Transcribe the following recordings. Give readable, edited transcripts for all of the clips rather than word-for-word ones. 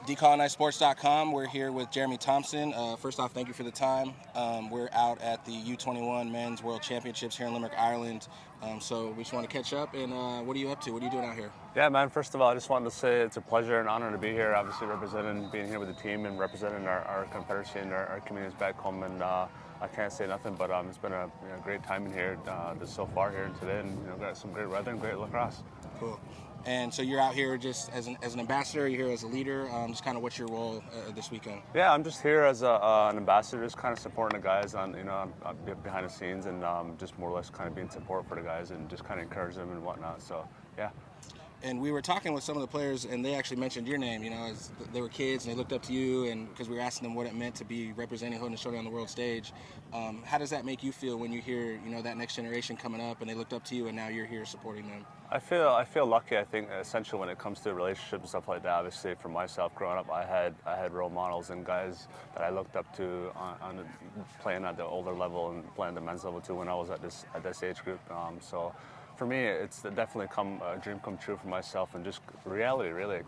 DecolonizeSports.com. We're here with Jeremy Thompson. First off, thank you for the time. We're out at the U21 Men's World Championships here in Limerick, Ireland. So we just want to catch up. And what are you up to? What are you doing out here? Yeah, man. First of all, I just wanted to say it's a pleasure and honor to be here. Obviously, being here with the team and representing our confederacy and our communities back home. And I can't say nothing, but it's been a great time in here so far here today, and got some great weather and great lacrosse. Cool. And so you're out here just as an ambassador, you're here as a leader, just kind of what's your role this weekend? Yeah, I'm just here as an ambassador, just kind of supporting the guys on behind the scenes, and just more or less kind of being support for the guys and just kind of encourage them and whatnot. So yeah. And we were talking with some of the players, and they actually mentioned your name, as they were kids, and they looked up to you, and because we were asking them what it meant to be representing Haudenosaunee on the world stage. How does that make you feel when you hear, that next generation coming up, and they looked up to you, and now you're here supporting them? I feel lucky. I think essentially when it comes to relationships and stuff like that. Obviously, for myself, growing up, I had role models and guys that I looked up to on playing at the older level and playing at the men's level too when I was at this age group. So for me, it's definitely a dream come true for myself, and just reality, really,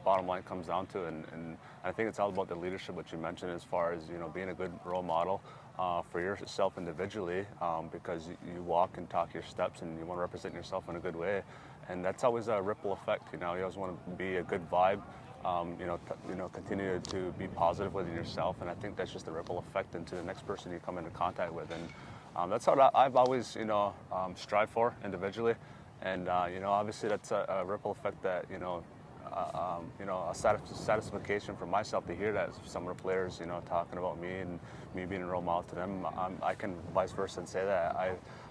bottom line comes down to, and I think it's all about the leadership, which you mentioned, as far as being a good role model for yourself individually, because you walk and talk your steps, and you want to represent yourself in a good way, and that's always a ripple effect. You always want to be a good vibe. Continue to be positive within yourself, and I think that's just a ripple effect into the next person you come into contact with, and that's what I've always, strived for individually, and obviously that's a ripple effect that a satisfaction for myself to hear that some of the players, talking about me and me being a role model to them. I can vice versa and say that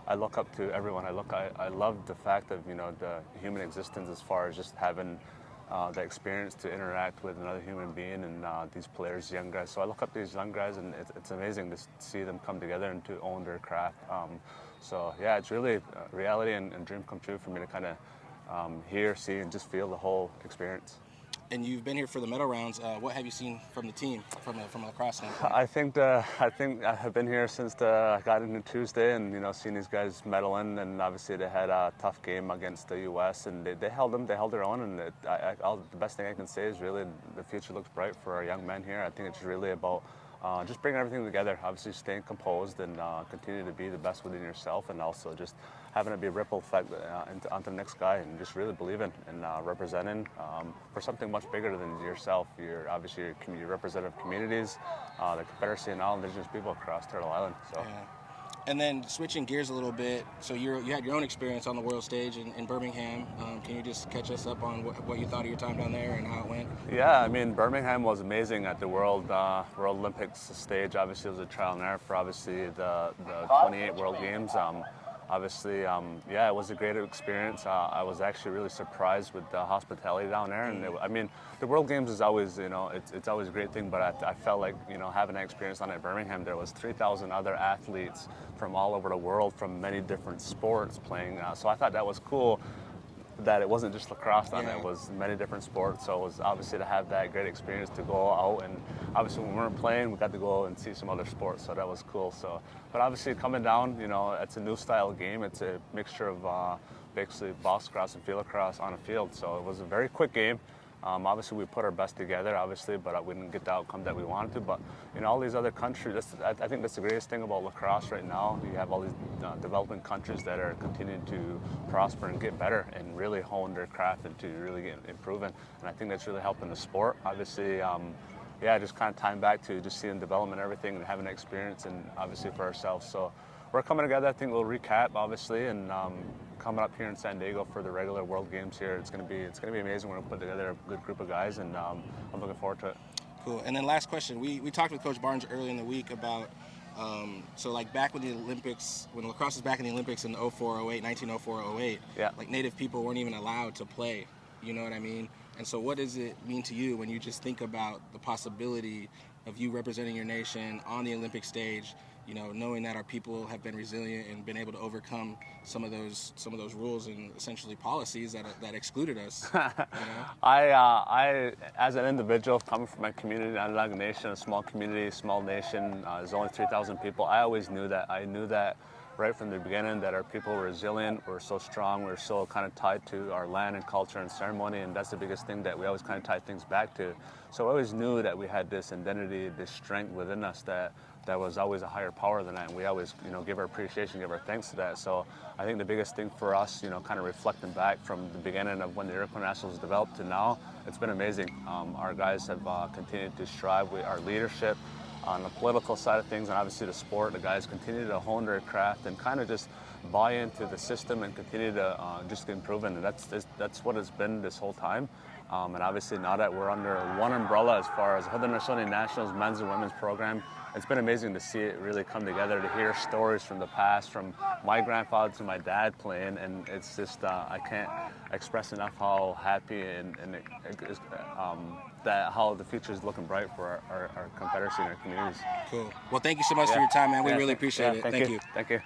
I look up to everyone. I love the fact of the human existence, as far as just having the experience to interact with another human being, and these players, young guys. So I look up to these young guys, and it's amazing to see them come together and to own their craft. So yeah, it's really reality and dream come true for me to kind of hear, see, and just feel the whole experience. And you've been here for the medal rounds. What have you seen from the team, from a lacrosse standpoint? I think I have been here since I got into Tuesday, and seeing these guys medal in, and obviously they had a tough game against the U.S. and they held their own, and the best thing I can say is really the future looks bright for our young men here. I think it's really about just bringing everything together, obviously staying composed and continue to be the best within yourself, and also just having it be a ripple effect onto the next guy, and just really believing and representing for something much bigger than yourself. You're representative communities, the confederacy, and all indigenous people across Turtle Island. So. Yeah. And then switching gears a little bit, so you had your own experience on the world stage in Birmingham. Can you just catch us up on what you thought of your time down there and how it went? Yeah, I mean, Birmingham was amazing at the World Olympics stage. Obviously, it was a trial and error for the 28 World Games. Obviously, it was a great experience. I was actually really surprised with the hospitality down there. And the World Games is always, it's always a great thing. But I felt like, having that experience down at Birmingham, there was 3,000 other athletes from all over the world, from many different sports playing. So I thought that was cool, that it wasn't just lacrosse on it was many different sports. So it was obviously to have that great experience to go out, and obviously when we weren't playing, we got to go and see some other sports, so that was cool. So, but obviously coming down, it's a new style game. It's a mixture of basically box lacrosse and field lacrosse on a field. So it was a very quick game. Obviously we put our best together, but we didn't get the outcome that we wanted to. But all these other countries, I think that's the greatest thing about lacrosse right now. You have all these developing countries that are continuing to prosper and get better and really hone their craft and to really get improving. And I think that's really helping the sport. Obviously, just kind of tying back to just seeing development and everything and having an experience, and obviously for ourselves. So we're coming together. I think we'll recap, obviously, and coming up here in San Diego for the regular World Games here. It's gonna be amazing. We're gonna put together a good group of guys, and I'm looking forward to it. Cool. And then last question, we talked with Coach Barnes earlier in the week about so like back when the Olympics, when lacrosse was back in the Olympics in 1904-08, like Native people weren't even allowed to play. You know what I mean? And so what does it mean to you when you just think about the possibility of you representing your nation on the Olympic stage, knowing that our people have been resilient and been able to overcome some of those rules and essentially policies that excluded us? I as an individual coming from my community, Onondaga Nation, a small community, small nation, there's only 3,000 people. I always knew that. I knew that right from the beginning that our people were resilient, we're so strong, we're so kind of tied to our land and culture and ceremony, and that's the biggest thing that we always kind of tie things back to. So I always knew that we had this identity, this strength within us that was always a higher power than that, and we always, give our appreciation, give our thanks to that. So I think the biggest thing for us, kind of reflecting back from the beginning of when the Iroquois Nationals developed to now, it's been amazing. Our guys have continued to strive with our leadership on the political side of things, and obviously the sport. The guys continue to hone their craft and kind of just buy into the system and continue to just improve, and that's what it's been this whole time. And obviously now that we're under one umbrella as far as Haudenosaunee Nationals men's and women's program, it's been amazing to see it really come together, to hear stories from the past, from my grandfather to my dad playing, and it's just, I can't express enough how happy and that how the future is looking bright for our competitors in our communities. Cool. Well, thank you so much for your time, man. We really appreciate it. Thank you. Thank you.